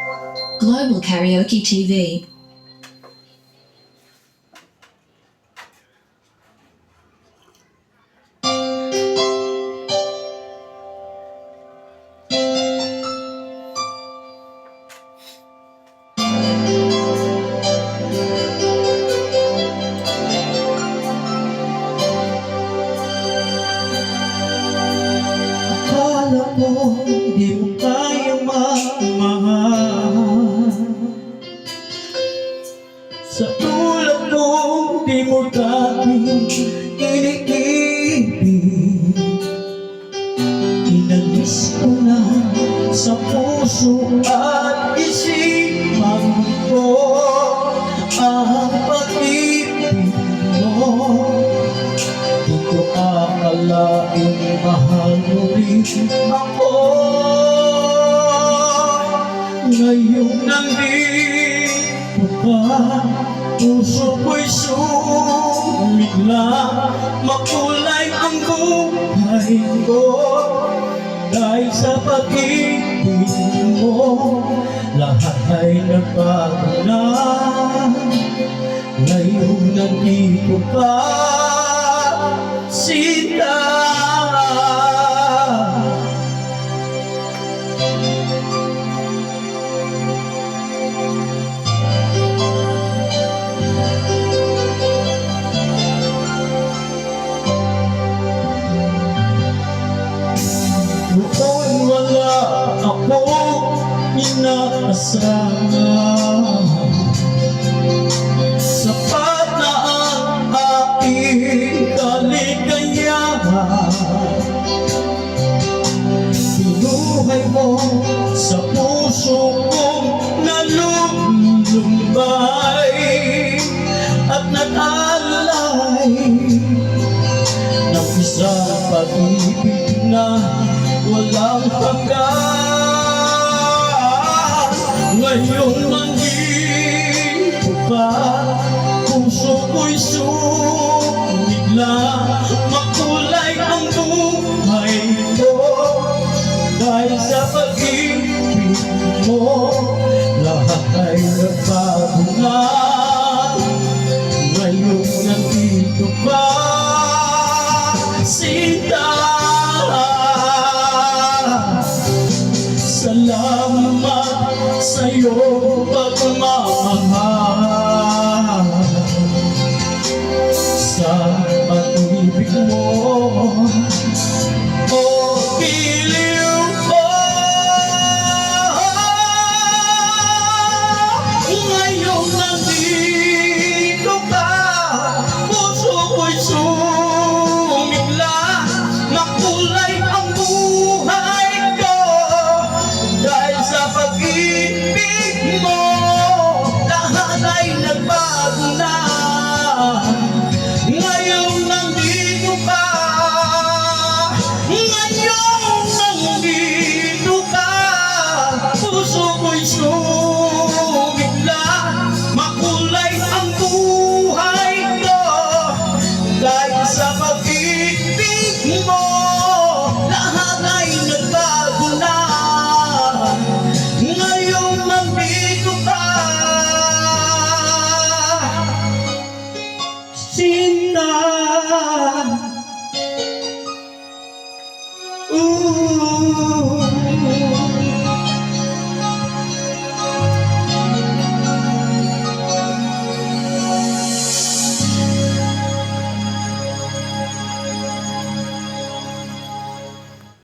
Global Karaoke TV. Akala mo di mo kayang magmahal, sa tulad mo di mo dating iniibig. Inalis ko na sa puso at isipan ko ang pag-ibig mo. Di ko akalaing mahal mo rin ako. Ngayong nandito ka, puso ko'y sumigla. Makulay ang buhay ko dahil sa pag-ibig mo. Lahat ay nagbago na ngayong nandito ka, Sinta. Noon wala akong inaasahan, sapat na ang aking kaligayahan. Binuhay mo sa puso kong nalulumbay at nag-alay ng isang pag-ibig na walang hanggan. Ngayon nandito ka, puso ko'y sumigla. Makulay ang buhay ko dahil sa pag-ibig mo. Lahat ay nagbago na ngayon nandito ka, Sinta. Salamat sa'yo